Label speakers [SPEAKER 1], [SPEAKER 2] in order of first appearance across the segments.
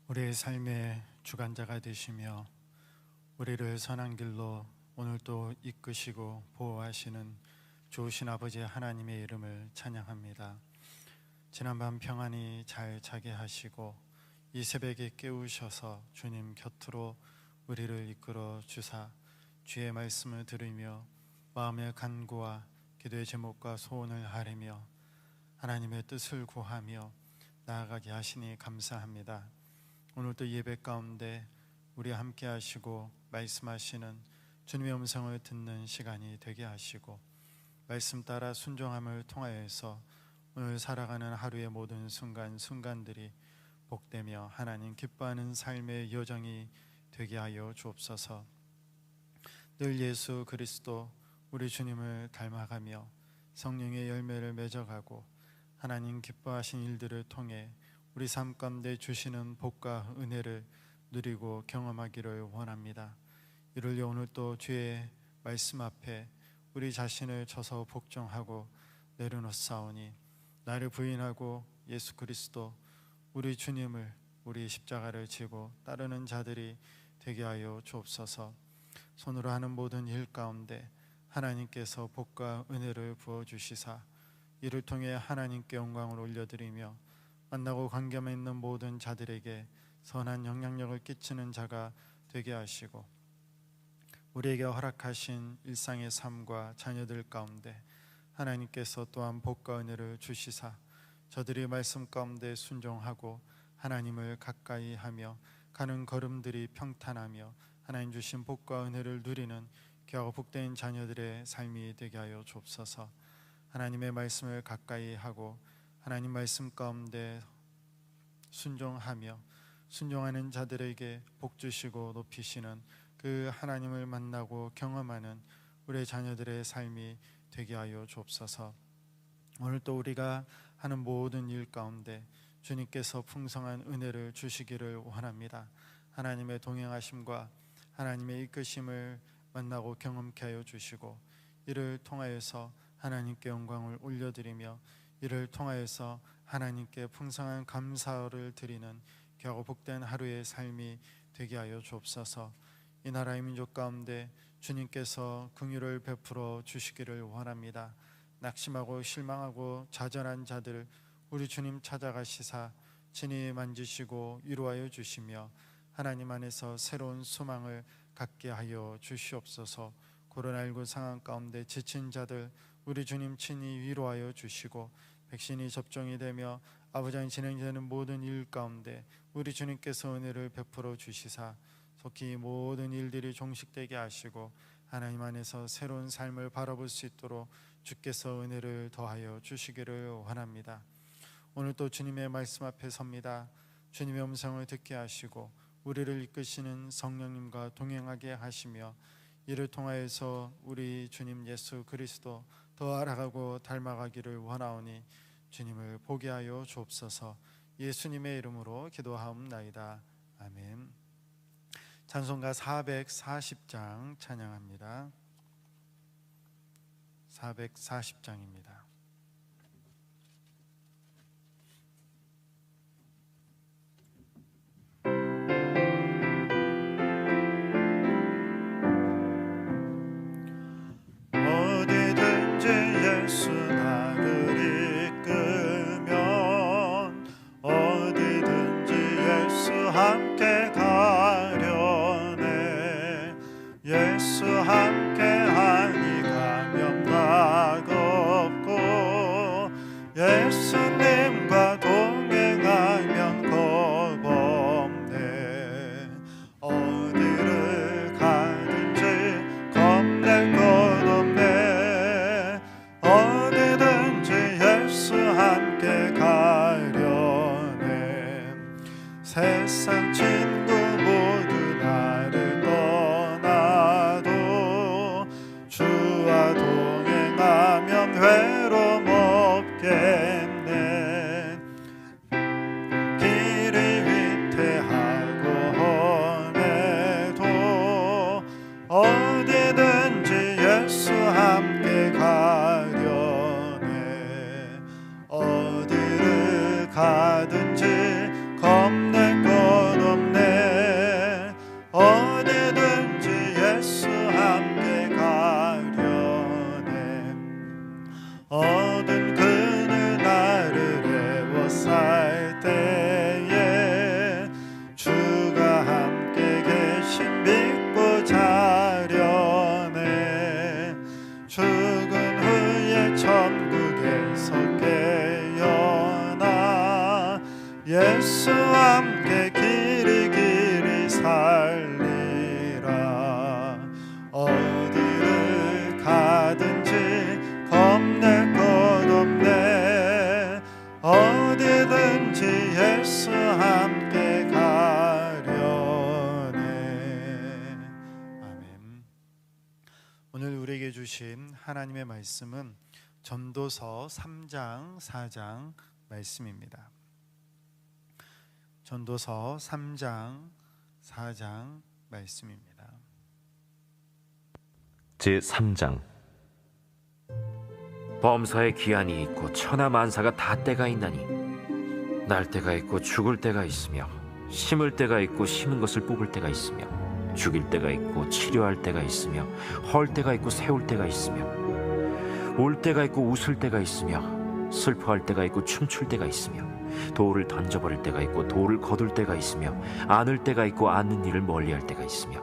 [SPEAKER 1] 우리의 삶의 주관자가 되시며 우리를 선한 길로 오늘도 이끄시고 보호하시는 좋으신 아버지 하나님의 이름을 찬양합니다. 지난밤 평안히 잘 자게 하시고 이 새벽에 깨우셔서 주님 곁으로 우리를 이끌어 주사 주의 말씀을 들으며 마음의 간구와 기도의 제목과 소원을 아뢰며 하나님의 뜻을 구하며 나아가게 하시니 감사합니다. 오늘도 예배 가운데 우리 함께 하시고 말씀하시는 주님의 음성을 듣는 시간이 되게 하시고 말씀 따라 순종함을 통하여서 오늘 살아가는 하루의 모든 순간순간들이 복되며 하나님 기뻐하는 삶의 여정이 되게 하여 주옵소서. 늘 예수 그리스도 우리 주님을 닮아가며 성령의 열매를 맺어가고 하나님 기뻐하신 일들을 통해 우리 삶 가운데 주시는 복과 은혜를 누리고 경험하기를 원합니다. 이를 위해 오늘 또 주의 말씀 앞에 우리 자신을 쳐서 복종하고 내려놓사오니 나를 부인하고 예수 그리스도 우리 주님을 우리 십자가를 지고 따르는 자들이 되게 하여 주옵소서. 손으로 하는 모든 일 가운데 하나님께서 복과 은혜를 부어주시사 이를 통해 하나님께 영광을 올려드리며 만나고 관계 맺는 모든 자들에게 선한 영향력을 끼치는 자가 되게 하시고 우리에게 허락하신 일상의 삶과 자녀들 가운데 하나님께서 또한 복과 은혜를 주시사 저들이 말씀 가운데 순종하고 하나님을 가까이 하며 가는 걸음들이 평탄하며 하나님 주신 복과 은혜를 누리는 귀하고 복된 자녀들의 삶이 되게 하여 주옵소서. 하나님의 말씀을 가까이 하고 하나님 말씀 가운데 순종하며 순종하는 자들에게 복 주시고 높이시는 그 하나님을 만나고 경험하는 우리의 자녀들의 삶이 되게 하여 주옵소서. 오늘 또 우리가 하는 모든 일 가운데 주님께서 풍성한 은혜를 주시기를 원합니다. 하나님의 동행하심과 하나님의 이끄심을 만나고 경험케 하여 주시고 이를 통하여서 하나님께 영광을 올려드리며 이를 통하여서 하나님께 풍성한 감사를 드리는 귀하고 복된 하루의 삶이 되게 하여 주옵소서. 이 나라의 민족 가운데 주님께서 긍휼을 베풀어 주시기를 원합니다. 낙심하고 실망하고 좌절한 자들 우리 주님 찾아가시사 친히 만지시고 위로하여 주시며 하나님 안에서 새로운 소망을 갖게 하여 주시옵소서. 코로나19 상황 가운데 지친 자들 우리 주님 친히 위로하여 주시고 백신이 접종이 되며 아버지 진행되는 모든 일 가운데 우리 주님께서 은혜를 베풀어 주시사 속히 모든 일들이 종식되게 하시고 하나님 안에서 새로운 삶을 바라볼 수 있도록 주께서 은혜를 더하여 주시기를 원합니다. 오늘 또 주님의 말씀 앞에 섭니다. 주님의 음성을 듣게 하시고 우리를 이끄시는 성령님과 동행하게 하시며 이를 통하여서 우리 주님 예수 그리스도 더 알아가고 닮아가기를 원하오니 주님을 보게 하여 주옵소서. 예수님의 이름으로 기도하옵나이다. 아멘. 찬송가 440장 찬양합니다. 440장입니다.
[SPEAKER 2] 예수 나를 이끌면 어디든지 예수 함께 가려네. 예수 함께 하니 감염락 없고 예수님과 동행하면 겁 없네. 어디를 가든지 겁낼 것 없네. 어디든지 예수 함께 가려네. 세상 친구 모두 나를 떠나도 주와 동행하면 외로움 없겠네. 길이 위태하고 험해도 어디든지 예수 함께 가려네. 어디를 가든지 겁낼 것 예수와 함께 길이 길이 살리라. 어디를 가든지 겁낼 것 없네. 어디든지 예수와 함께 가려네.
[SPEAKER 1] 아멘. 오늘 우리에게 주신 하나님의 말씀은 전도서 3장 4장 말씀입니다. 전도서 3장 4장 말씀입니다.
[SPEAKER 3] 제3장. 범사에 기한이 있고 천하 만사가 다 때가 있나니 날 때가 있고 죽을 때가 있으며 심을 때가 있고 심은 것을 뽑을 때가 있으며 죽일 때가 있고 치료할 때가 있으며 헐 때가 있고 세울 때가 있으며 울 때가 있고 웃을 때가 있으며 슬퍼할 때가 있고 춤출 때가 있으며 돌을 던져버릴 때가 있고 돌을 거둘 때가 있으며 안을 때가 있고 안는 일을 멀리할 때가 있으며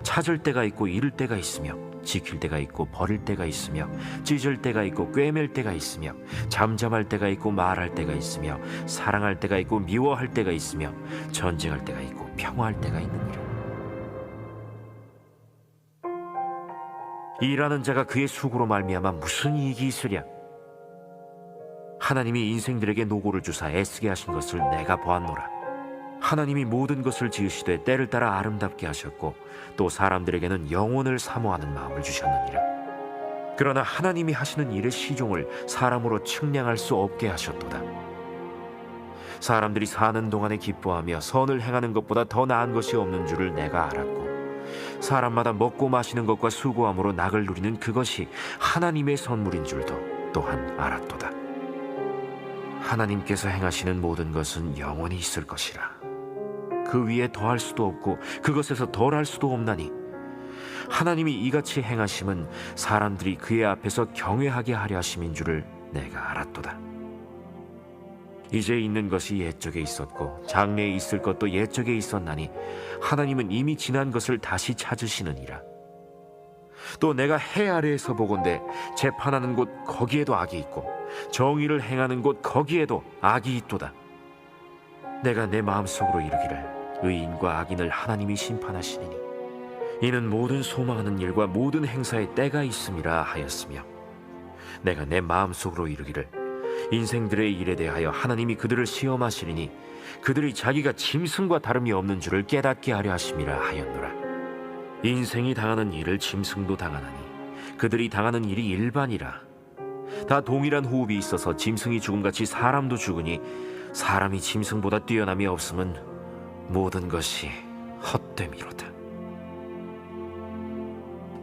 [SPEAKER 3] 찾을 때가 있고 잃을 때가 있으며 지킬 때가 있고 버릴 때가 있으며 찢을 때가 있고 꿰맬 때가 있으며 잠잠할 때가 있고 말할 때가 있으며 사랑할 때가 있고 미워할 때가 있으며 전쟁할 때가 있고 평화할 때가 있느니라. 일하는 자가 그의 수고로 말미암아 무슨 이익이 있으랴. 하나님이 인생들에게 노고를 주사 애쓰게 하신 것을 내가 보았노라. 하나님이 모든 것을 지으시되 때를 따라 아름답게 하셨고 또 사람들에게는 영혼을 사모하는 마음을 주셨느니라. 그러나 하나님이 하시는 일의 시종을 사람으로 측량할 수 없게 하셨도다. 사람들이 사는 동안에 기뻐하며 선을 행하는 것보다 더 나은 것이 없는 줄을 내가 알았고 사람마다 먹고 마시는 것과 수고함으로 낙을 누리는 그것이 하나님의 선물인 줄도 또한 알았도다. 하나님께서 행하시는 모든 것은 영원히 있을 것이라. 그 위에 더할 수도 없고 그것에서 덜할 수도 없나니 하나님이 이같이 행하심은 사람들이 그의 앞에서 경외하게 하려 하심인 줄을 내가 알았도다. 이제 있는 것이 옛적에 있었고 장래에 있을 것도 옛적에 있었나니 하나님은 이미 지난 것을 다시 찾으시느니라. 또 내가 해 아래에서 보건대 재판하는 곳 거기에도 악이 있고 정의를 행하는 곳 거기에도 악이 있도다. 내가 내 마음속으로 이르기를 의인과 악인을 하나님이 심판하시리니 이는 모든 소망하는 일과 모든 행사에 때가 있음이라 하였으며 내가 내 마음속으로 이르기를 인생들의 일에 대하여 하나님이 그들을 시험하시리니 그들이 자기가 짐승과 다름이 없는 줄을 깨닫게 하려 하심이라 하였노라. 인생이 당하는 일을 짐승도 당하나니 그들이 당하는 일이 일반이라. 다 동일한 호흡이 있어서 짐승이 죽음같이 사람도 죽으니 사람이 짐승보다 뛰어남이 없음은 모든 것이 헛됨이로다.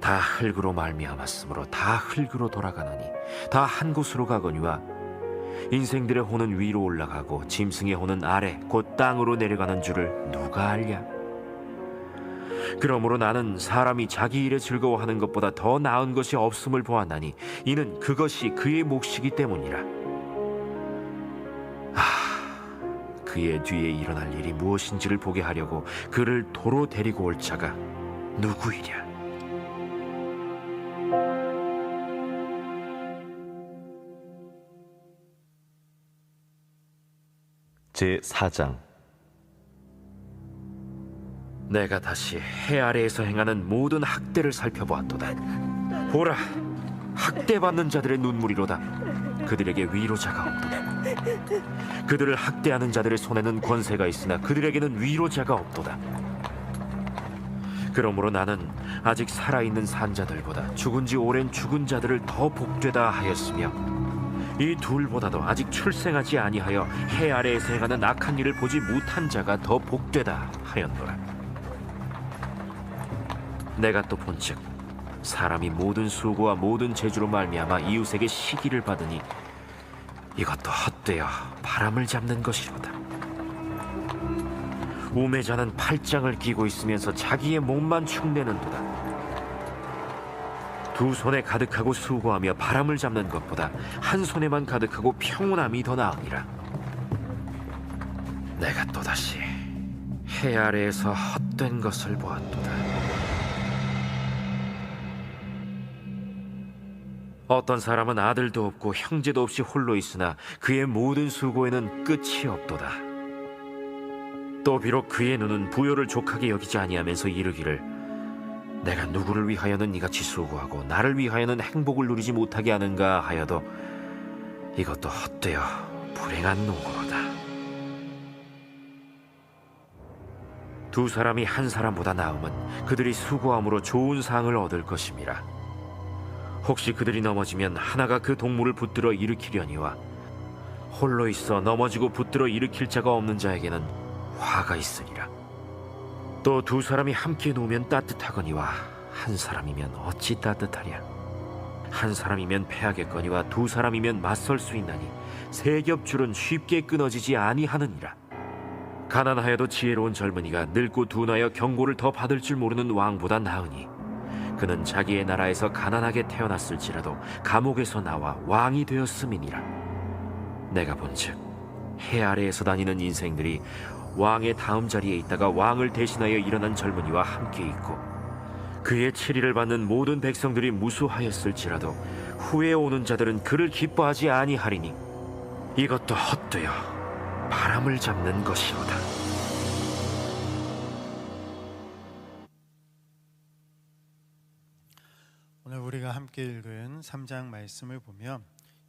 [SPEAKER 3] 다 흙으로 말미암았으므로 다 흙으로 돌아가나니 다 한 곳으로 가거니와 인생들의 혼은 위로 올라가고 짐승의 혼은 아래 곧 땅으로 내려가는 줄을 누가 알랴. 그러므로 나는 사람이 자기 일에 즐거워하는 것보다 더 나은 것이 없음을 보았나니 이는 그것이 그의 몫이기 때문이라. 그의 뒤에 일어날 일이 무엇인지를 보게 하려고 그를 도로 데리고 올 자가 누구이랴.
[SPEAKER 4] 제4장.
[SPEAKER 3] 내가 다시 해 아래에서 행하는 모든 학대를 살펴보았도다. 보라, 학대받는 자들의 눈물이로다. 그들에게 위로자가 없도다. 그들을 학대하는 자들의 손에는 권세가 있으나 그들에게는 위로자가 없도다. 그러므로 나는 아직 살아있는 산자들보다 죽은 지 오랜 죽은 자들을 더 복되다 하였으며 이 둘보다도 아직 출생하지 아니하여 해 아래에서 행하는 악한 일을 보지 못한 자가 더 복되다 하였노라. 내가 또 본즉 사람이 모든 수고와 모든 재주로 말미암아 이웃에게 시기를 받으니 이것도 헛되어 바람을 잡는 것이로다. 우매자는 팔짱을 끼고 있으면서 자기의 몸만 축내는도다. 두 손에 가득하고 수고하며 바람을 잡는 것보다 한 손에만 가득하고 평온함이 더 나으니라. 내가 또다시 해 아래에서 헛된 것을 보았도다. 어떤 사람은 아들도 없고 형제도 없이 홀로 있으나 그의 모든 수고에는 끝이 없도다. 또 비록 그의 눈은 부요를 족하게 여기지 아니하면서 이르기를 내가 누구를 위하여는 이같이 수고하고 나를 위하여는 행복을 누리지 못하게 하는가 하여도 이것도 헛되어 불행한 노고로다. 두 사람이 한 사람보다 나음은 그들이 수고함으로 좋은 상을 얻을 것임이라. 혹시 그들이 넘어지면 하나가 그 동물을 붙들어 일으키려니와 홀로 있어 넘어지고 붙들어 일으킬 자가 없는 자에게는 화가 있으리라. 또 두 사람이 함께 놓으면 따뜻하거니와 한 사람이면 어찌 따뜻하랴. 한 사람이면 패하겠거니와 두 사람이면 맞설 수 있나니 세 겹줄은 쉽게 끊어지지 아니하느니라. 가난하여도 지혜로운 젊은이가 늙고 둔하여 경고를 더 받을 줄 모르는 왕보다 나으니 그는 자기의 나라에서 가난하게 태어났을지라도 감옥에서 나와 왕이 되었음이니라. 내가 본즉 해 아래에서 다니는 인생들이 왕의 다음 자리에 있다가 왕을 대신하여 일어난 젊은이와 함께 있고 그의 치리를 받는 모든 백성들이 무수하였을지라도 후에 오는 자들은 그를 기뻐하지 아니하리니 이것도 헛되어 바람을 잡는 것이로다.
[SPEAKER 1] 오늘 우리가 함께 읽은 3장 말씀을 보면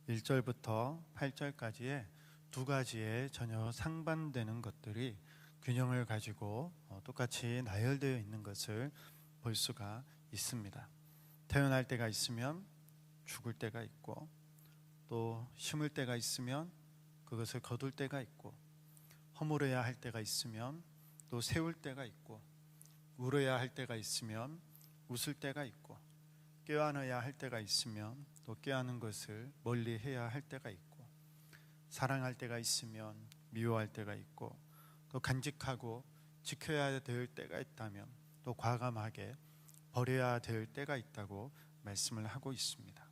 [SPEAKER 1] 1절부터 8절까지의 두 가지의 전혀 상반되는 것들이 균형을 가지고 똑같이 나열되어 있는 것을 볼 수가 있습니다. 태어날 때가 있으면 죽을 때가 있고, 또 심을 때가 있으면 그것을 거둘 때가 있고, 허물어야 할 때가 있으면 또 세울 때가 있고, 울어야 할 때가 있으면 웃을 때가 있고, 껴안아야 할 때가 있으면 또 껴안는 것을 멀리 해야 할 때가 있고, 사랑할 때가 있으면 미워할 때가 있고, 또 간직하고 지켜야 될 때가 있다면 또 과감하게 버려야 될 때가 있다고 말씀을 하고 있습니다.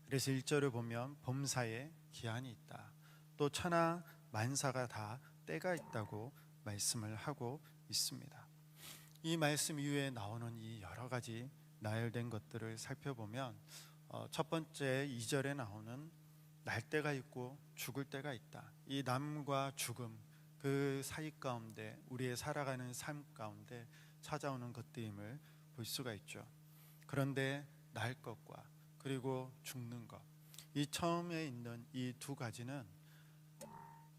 [SPEAKER 1] 그래서 1절을 보면 범사에 기한이 있다, 또 천하 만사가 다 때가 있다고 말씀을 하고 있습니다. 이 말씀 이후에 나오는 이 여러 가지 나열된 것들을 살펴보면 첫 번째 2절에 나오는 날 때가 있고 죽을 때가 있다. 이 남과 죽음, 그 사이 가운데 우리의 살아가는 삶 가운데 찾아오는 것들임을 볼 수가 있죠. 그런데 날 것과 그리고 죽는 것, 이 처음에 있는 이 두 가지는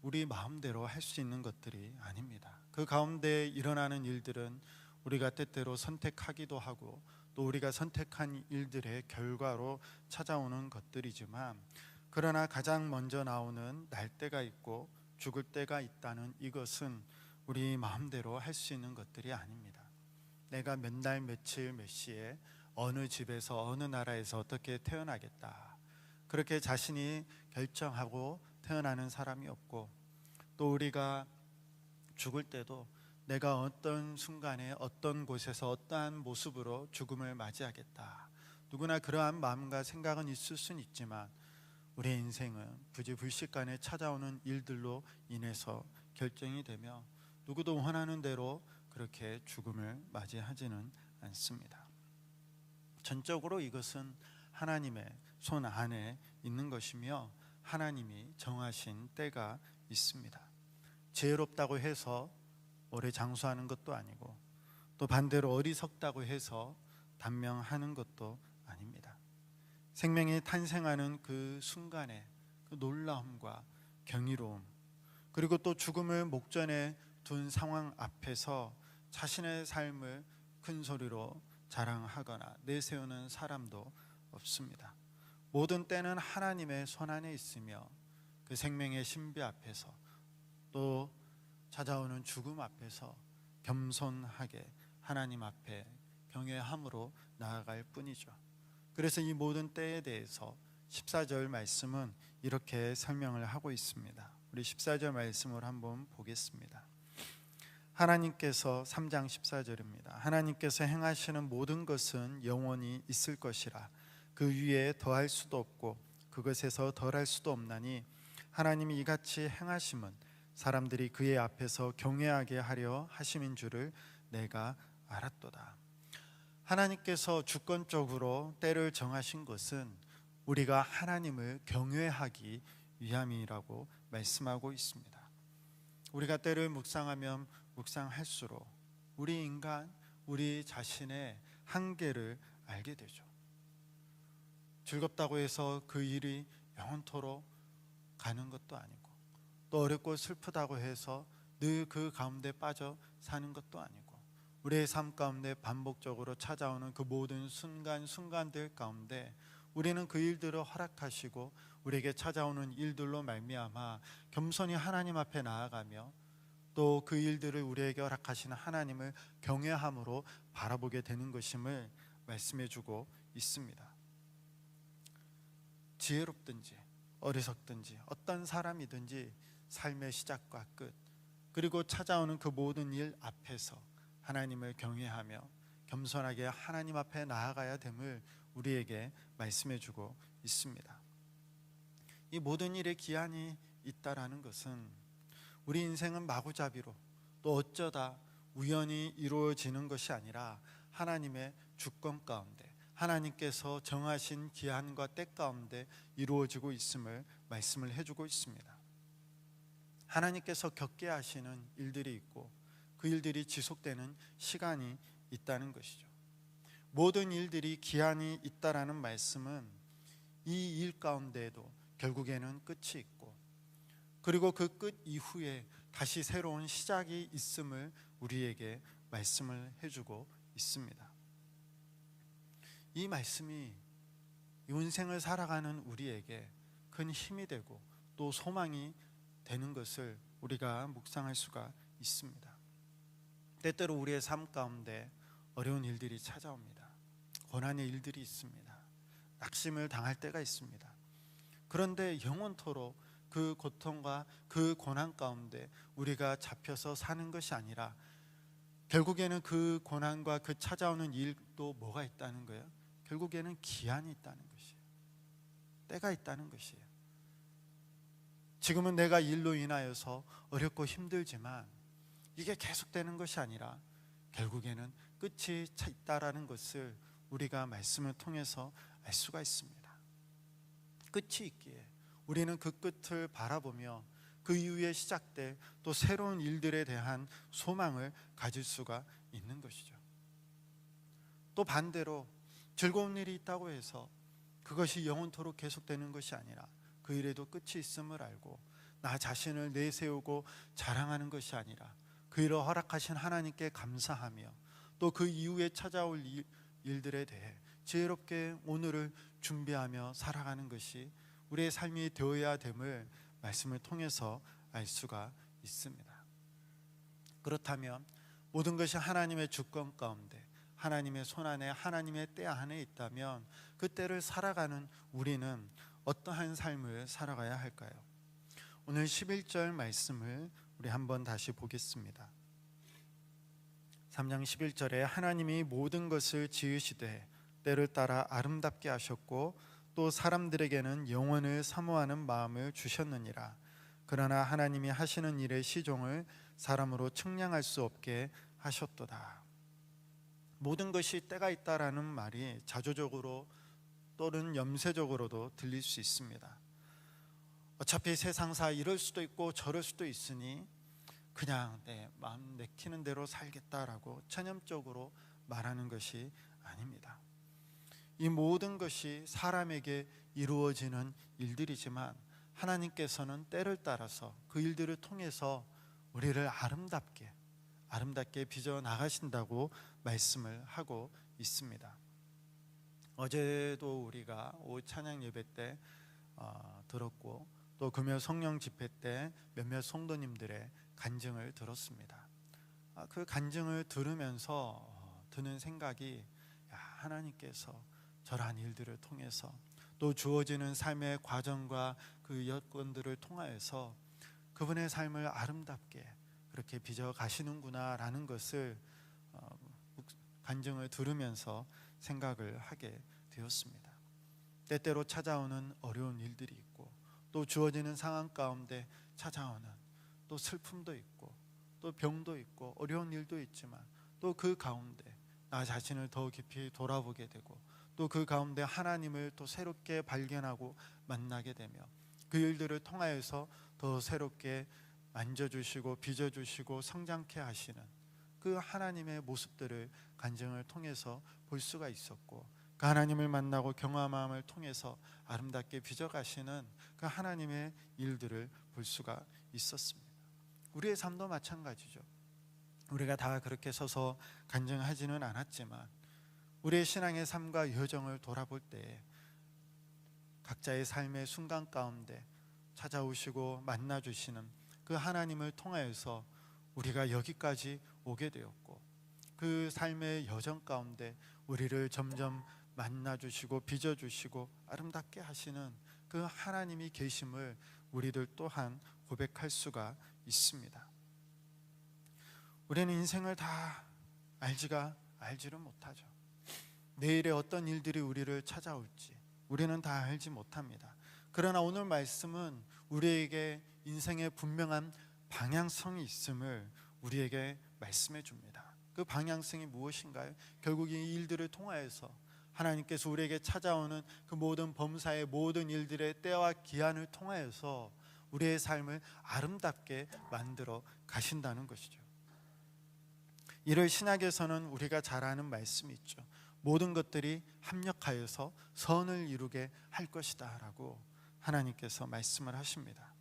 [SPEAKER 1] 우리 마음대로 할 수 있는 것들이 아닙니다. 그 가운데 일어나는 일들은 우리가 때때로 선택하기도 하고 또 우리가 선택한 일들의 결과로 찾아오는 것들이지만, 그러나 가장 먼저 나오는 날 때가 있고 죽을 때가 있다는 이것은 우리 마음대로 할 수 있는 것들이 아닙니다. 내가 몇 날 며칠 몇 시에 어느 집에서 어느 나라에서 어떻게 태어나겠다, 그렇게 자신이 결정하고 태어나는 사람이 없고, 또 우리가 죽을 때도 내가 어떤 순간에 어떤 곳에서 어떠한 모습으로 죽음을 맞이하겠다, 누구나 그러한 마음과 생각은 있을 수는 있지만 우리의 인생은 부지불식간에 찾아오는 일들로 인해서 결정이 되며 누구도 원하는 대로 그렇게 죽음을 맞이하지는 않습니다. 전적으로 이것은 하나님의 손 안에 있는 것이며 하나님이 정하신 때가 있습니다. 지혜롭다고 해서 오래 장수하는 것도 아니고, 또 반대로 어리석다고 해서 단명하는 것도 아닙니다. 생명이 탄생하는 그 순간의 그 놀라움과 경이로움, 그리고 또 죽음을 목전에 둔 상황 앞에서 자신의 삶을 큰 소리로 자랑하거나 내세우는 사람도 없습니다. 모든 때는 하나님의 손 안에 있으며 그 생명의 신비 앞에서 또 찾아오는 죽음 앞에서 겸손하게 하나님 앞에 경외함으로 나아갈 뿐이죠. 그래서 이 모든 때에 대해서 14절 말씀은 이렇게 설명을 하고 있습니다. 우리 14절 말씀을 한번 보겠습니다. 하나님께서 3장 14절입니다. 하나님께서 행하시는 모든 것은 영원히 있을 것이라. 그 위에 더할 수도 없고 그것에서 덜할 수도 없나니 하나님이 이같이 행하심은 사람들이 그의 앞에서 경외하게 하려 하심인 줄을 내가 알았도다. 하나님께서 주권적으로 때를 정하신 것은 우리가 하나님을 경외하기 위함이라고 말씀하고 있습니다. 우리가 때를 묵상하면 묵상할수록 우리 인간, 우리 자신의 한계를 알게 되죠. 즐겁다고 해서 그 일이 영원토록 가는 것도 아니고, 또 어렵고 슬프다고 해서 늘 그 가운데 빠져 사는 것도 아니고, 우리의 삶 가운데 반복적으로 찾아오는 그 모든 순간순간들 가운데 우리는 그 일들을 허락하시고 우리에게 찾아오는 일들로 말미암아 겸손히 하나님 앞에 나아가며 또 그 일들을 우리에게 허락하시는 하나님을 경외함으로 바라보게 되는 것임을 말씀해 주고 있습니다. 지혜롭든지 어리석든지 어떤 사람이든지 삶의 시작과 끝, 그리고 찾아오는 그 모든 일 앞에서 하나님을 경외하며 겸손하게 하나님 앞에 나아가야 됨을 우리에게 말씀해 주고 있습니다. 이 모든 일에 기한이 있다라는 것은 우리 인생은 마구잡이로 또 어쩌다 우연히 이루어지는 것이 아니라 하나님의 주권 가운데, 하나님께서 정하신 기한과 때 가운데 이루어지고 있음을 말씀을 해주고 있습니다. 하나님께서 겪게 하시는 일들이 있고 그 일들이 지속되는 시간이 있다는 것이죠. 모든 일들이 기한이 있다라는 말씀은 이 일 가운데에도 결국에는 끝이 있고, 그리고 그 끝 이후에 다시 새로운 시작이 있음을 우리에게 말씀을 해주고 있습니다. 이 말씀이 인생을 살아가는 우리에게 큰 힘이 되고 또 소망이 되는 것을 우리가 묵상할 수가 있습니다. 때때로 우리의 삶 가운데 어려운 일들이 찾아옵니다. 고난의 일들이 있습니다. 낙심을 당할 때가 있습니다. 그런데 영원토록 그 고통과 그 고난 가운데 우리가 잡혀서 사는 것이 아니라 결국에는 그 고난과 그 찾아오는 일도 뭐가 있다는 거예요? 결국에는 기한이 있다는 것이에요. 때가 있다는 것이에요. 지금은 내가 일로 인하여서 어렵고 힘들지만 이게 계속되는 것이 아니라 결국에는 끝이 있다라는 것을 우리가 말씀을 통해서 알 수가 있습니다. 끝이 있기에 우리는 그 끝을 바라보며 그 이후에 시작될 또 새로운 일들에 대한 소망을 가질 수가 있는 것이죠. 또 반대로 즐거운 일이 있다고 해서 그것이 영원토록 계속되는 것이 아니라 그 일에도 끝이 있음을 알고 나 자신을 내세우고 자랑하는 것이 아니라 그 일을 허락하신 하나님께 감사하며 또 그 이후에 찾아올 일들에 대해 지혜롭게 오늘을 준비하며 살아가는 것이 우리의 삶이 되어야 됨을 말씀을 통해서 알 수가 있습니다. 그렇다면 모든 것이 하나님의 주권 가운데, 하나님의 손안에, 하나님의 때 안에 있다면 그 때를 살아가는 우리는 어떠한 삶을 살아가야 할까요? 오늘 11절 말씀을 우리 한번 다시 보겠습니다. 3장 11절에 하나님이 모든 것을 지으시되 때를 따라 아름답게 하셨고 또 사람들에게는 영원을 사모하는 마음을 주셨느니라. 그러나 하나님이 하시는 일의 시종을 사람으로 측량할 수 없게 하셨도다. 모든 것이 때가 있다라는 말이 자조적으로 또는 염세적으로도 들릴 수 있습니다. 어차피 세상사 이럴 수도 있고 저럴 수도 있으니 그냥 내 마음 내키는 대로 살겠다라고 천연적으로 말하는 것이 아닙니다. 이 모든 것이 사람에게 이루어지는 일들이지만 하나님께서는 때를 따라서 그 일들을 통해서 우리를 아름답게 빚어 나가신다고 말씀을 하고 있습니다. 어제도 우리가 오후 찬양 예배 때 들었고 또 금요 성령 집회 때 몇몇 성도님들의 간증을 들었습니다. 그 간증을 들으면서 드는 생각이 하나님께서 저러한 일들을 통해서 또 주어지는 삶의 과정과 그 여건들을 통하여서 그분의 삶을 아름답게 그렇게 빚어 가시는구나라는 것을 간증을 들으면서 생각을 하게 되었습니다. 때때로 찾아오는 어려운 일들이 있고 또 주어지는 상황 가운데 찾아오는 또 슬픔도 있고 또 병도 있고 어려운 일도 있지만 또 그 가운데 나 자신을 더 깊이 돌아보게 되고 또 그 가운데 하나님을 또 새롭게 발견하고 만나게 되며 그 일들을 통하여서 더 새롭게 만져주시고 빚어주시고 성장케 하시는 그 하나님의 모습들을 간증을 통해서 볼 수가 있었고, 그 하나님을 만나고 경험함을 통해서 아름답게 빚어가시는 그 하나님의 일들을 볼 수가 있었습니다. 우리의 삶도 마찬가지죠. 우리가 다 그렇게 서서 간증하지는 않았지만 우리의 신앙의 삶과 여정을 돌아볼 때에 각자의 삶의 순간 가운데 찾아오시고 만나주시는 그 하나님을 통하여서 우리가 여기까지 오게 되었고, 그 삶의 여정 가운데 우리를 점점 만나주시고 빚어주시고 아름답게 하시는 그 하나님이 계심을 우리들 또한 고백할 수가 있습니다. 우리는 인생을 다 알지를 못하죠. 내일의 어떤 일들이 우리를 찾아올지 우리는 다 알지 못합니다. 그러나 오늘 말씀은 우리에게 인생의 분명한 방향성이 있음을 우리에게 말씀해 줍니다. 그 방향성이 무엇인가요? 결국 이 일들을 통하여서 하나님께서 우리에게 찾아오는 그 모든 범사의 모든 일들의 때와 기한을 통하여서 우리의 삶을 아름답게 만들어 가신다는 것이죠. 이를 신약에서는 우리가 잘 아는 말씀이 있죠. 모든 것들이 합력하여서 선을 이루게 할 것이다 라고 하나님께서 말씀을 하십니다.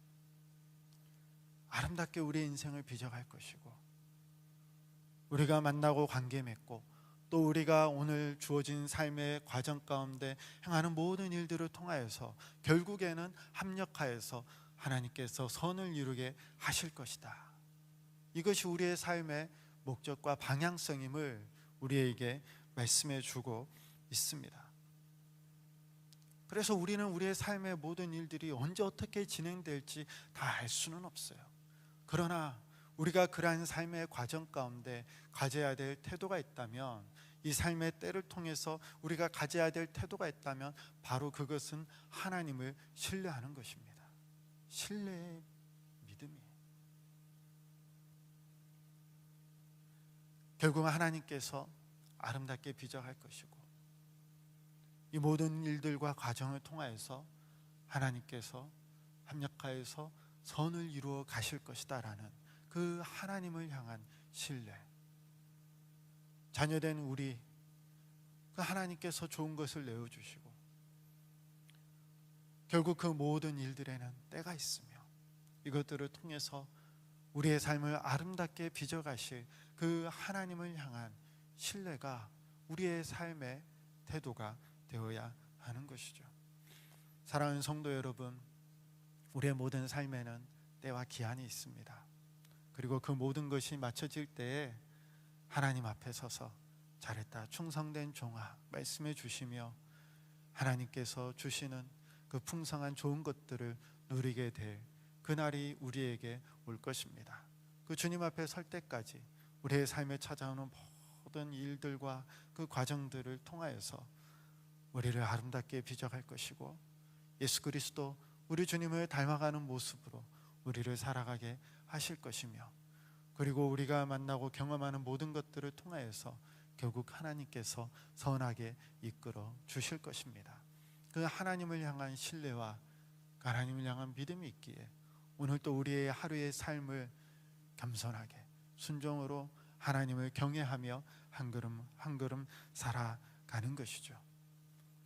[SPEAKER 1] 아름답게 우리의 인생을 빚어갈 것이고, 우리가 만나고 관계 맺고 또 우리가 오늘 주어진 삶의 과정 가운데 행하는 모든 일들을 통하여서 결국에는 합력하여서 하나님께서 선을 이루게 하실 것이다. 이것이 우리의 삶의 목적과 방향성임을 우리에게 말씀해 주고 있습니다. 그래서 우리는 우리의 삶의 모든 일들이 언제 어떻게 진행될지 다 알 수는 없어요. 그러나 우리가 그러한 삶의 과정 가운데 가져야 될 태도가 있다면, 이 삶의 때를 통해서 우리가 가져야 될 태도가 있다면 바로 그것은 하나님을 신뢰하는 것입니다. 신뢰의 믿음이에요. 결국은 하나님께서 아름답게 빚어갈 것이고, 이 모든 일들과 과정을 통하여서 하나님께서 합력하여서 선을 이루어 가실 것이다 라는 그 하나님을 향한 신뢰. 자녀된 우리, 그 하나님께서 좋은 것을 내어주시고 결국 그 모든 일들에는 때가 있으며 이것들을 통해서 우리의 삶을 아름답게 빚어가실 그 하나님을 향한 신뢰가 우리의 삶의 태도가 되어야 하는 것이죠. 사랑하는 성도 여러분, 우리의 모든 삶에는 때와 기한이 있습니다. 그리고 그 모든 것이 맞춰질 때에 하나님 앞에 서서 잘했다, 충성된 종아 말씀해 주시며 하나님께서 주시는 그 풍성한 좋은 것들을 누리게 될 그날이 우리에게 올 것입니다. 그 주님 앞에 설 때까지 우리의 삶에 찾아오는 모든 일들과 그 과정들을 통하여서 우리를 아름답게 빚어갈 것이고, 예수 그리스도 우리 주님을 닮아가는 모습으로 우리를 살아가게 하실 것이며, 그리고 우리가 만나고 경험하는 모든 것들을 통하여서 결국 하나님께서 선하게 이끌어 주실 것입니다. 그 하나님을 향한 신뢰와 그 하나님을 향한 믿음이 있기에 오늘 또 우리의 하루의 삶을 겸손하게 순종으로 하나님을 경외하며 한 걸음 한 걸음 살아가는 것이죠.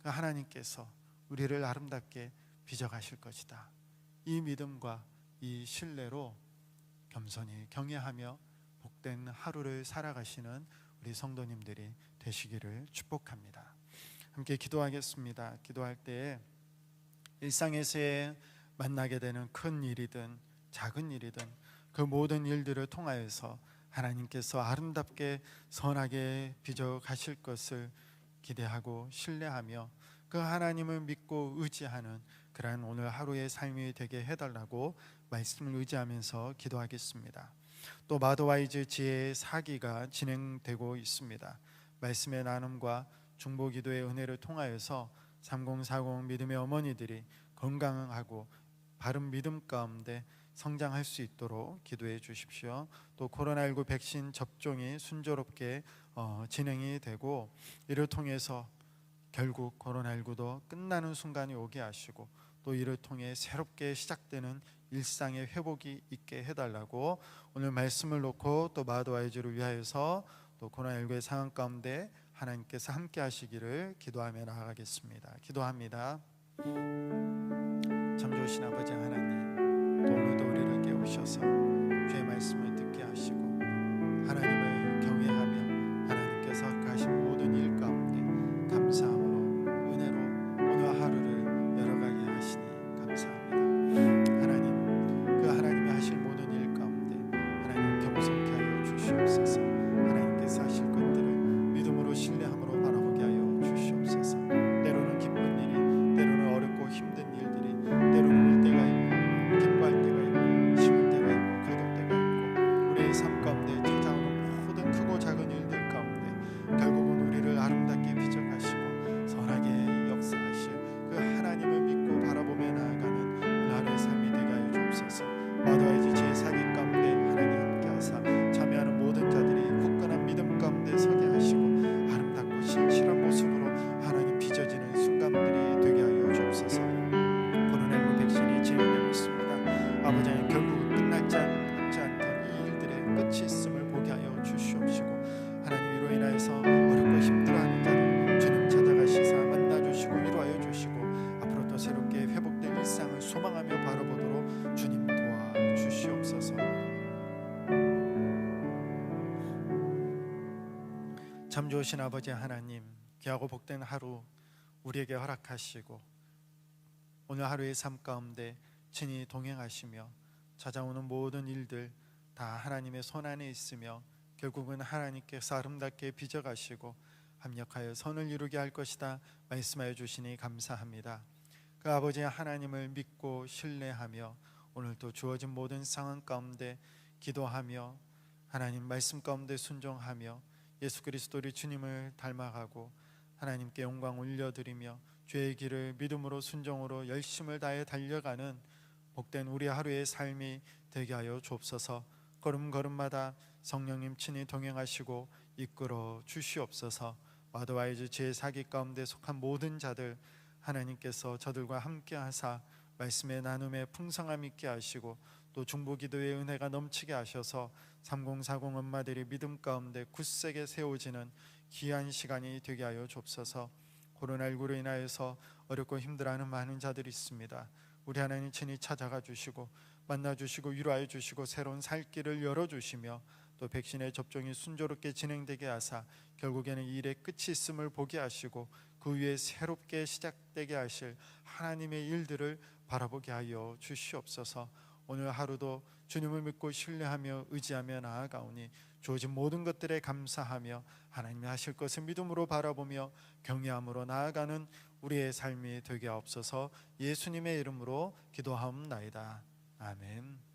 [SPEAKER 1] 그 하나님께서 우리를 아름답게 빚어가실 것이다. 이 믿음과 이 신뢰로 겸손히 경외하며 복된 하루를 살아가시는 우리 성도님들이 되시기를 축복합니다. 함께 기도하겠습니다. 기도할 때에 일상에서의 만나게 되는 큰 일이든 작은 일이든 그 모든 일들을 통하여서 하나님께서 아름답게 선하게 빚어 가실 것을 기대하고 신뢰하며 그 하나님을 믿고 의지하는 그러한 오늘 하루의 삶이 되게 해달라고 말씀을 의지하면서 기도하겠습니다. 또 마더와이즈 지혜의 사기가 진행되고 있습니다. 말씀의 나눔과 중보기도의 은혜를 통하여서 3040 믿음의 어머니들이 건강하고 바른 믿음 가운데 성장할 수 있도록 기도해 주십시오. 또 코로나19 백신 접종이 순조롭게 진행이 되고 이를 통해서 결국 코로나19도 끝나는 순간이 오게 하시고 또 이를 통해 새롭게 시작되는 일상의 회복이 있게 해달라고 오늘 말씀을 놓고 또 마도아이주를 위하여서 또 코로나19의 상황 가운데 하나님께서 함께 하시기를 기도하며 나아가겠습니다. 기도합니다. 참 좋으신 아버지 하나님, 또 오늘도 우리를 깨우셔서 주의 말씀을 듣게 하시고 하나님을 경외하며 하나님께서 하신 모든 일 가운데 감사함으로 은혜로 오늘 하루를 열어가게 하시니 감사합니다. 하나님, 그 하나님이 하실 모든 일 가운데 하나님 겸손케 하여 주시옵소서. 하나님께서 하실 것들을 믿음으로 신뢰함으로 바라보게 하여 주시옵소서. 때로는 기쁜 일이, 때로는 어렵고 힘든 일들이, 때로는 울 때가 있고 기뻐할 때가 있고 심을 때가 있고 거둘 때가 있고 우리의 삶 가운데 찾아오는 모든 크고 작은 일들 가운데 결국은 우리를 아름답게 비춰가시고 선하게 역사하실 그 하나님을 믿고 바라보며 나아가는 오늘 하루의 삶이 되게 하여 주옵소서. 마도아이주 제4기 가운데 하나님 함께하사 참여하는 모든 자들이 굳건한 믿음 가운데 서게 하시고 아름답고 신실한 모습으로 하나님 빚어지는 순간들이 되게 하여 주옵소서. 코로나19 백신이 진행되고 있습니다. 아버지 하나님, 결국은 끝나지 않던 이 일들의 끝이 있음을 보게 하여 주시옵시고 하나님, 이로 인하여서 어렵고 힘들어하는 자들 주님 찾아가시사 만나주시고 위로하여 주시고 앞으로 또 새롭게 회복될 일상을 소망하며 바라보도록 주님 도와주시옵소서. 참 좋으신 아버지 하나님, 귀하고 복된 하루 우리에게 허락하시고 오늘 하루의 삶 가운데 친히 동행하시며 찾아오는 모든 일들 다 하나님의 손 안에 있으며 결국은 하나님께서 아름답게 빚어가시고 합력하여 선을 이루게 할 것이다 말씀하여 주시니 감사합니다. 그 아버지 하나님을 믿고 신뢰하며 오늘도 주어진 모든 상황 가운데 기도하며 하나님 말씀 가운데 순종하며 예수 그리스도 우리 주님을 닮아가고 하나님께 영광 올려드리며 주의 길을 믿음으로 순종으로 열심을 다해 달려가는 복된 우리 하루의 삶이 되게 하여 주옵소서. 걸음걸음마다 성령님 친히 동행하시고 이끌어 주시옵소서. 마도아이주 제4기 가운데 속한 모든 자들 하나님께서 저들과 함께 하사 말씀의 나눔에 풍성함 있게 하시고 또 중보기도의 은혜가 넘치게 하셔서 3040 엄마들이 믿음 가운데 굳세게 세워지는 귀한 시간이 되게 하여 주옵소서. 코로나19로 인하여서 어렵고 힘들어하는 많은 자들이 있습니다. 우리 하나님 친히 찾아가 주시고 만나 주시고 위로하여 주시고 새로운 살 길을 열어주시며 또 백신의 접종이 순조롭게 진행되게 하사 결국에는 이 일의 끝이 있음을 보게 하시고 그 위에 새롭게 시작되게 하실 하나님의 일들을 바라보게 하여 주시옵소서. 오늘 하루도 주님을 믿고 신뢰하며 의지하며 나아가오니 주어진 모든 것들에 감사하며 하나님이 하실 것을 믿음으로 바라보며 경외함으로 나아가는 우리의 삶이 되게 하옵소서. 예수님의 이름으로 기도하옵나이다. 아멘.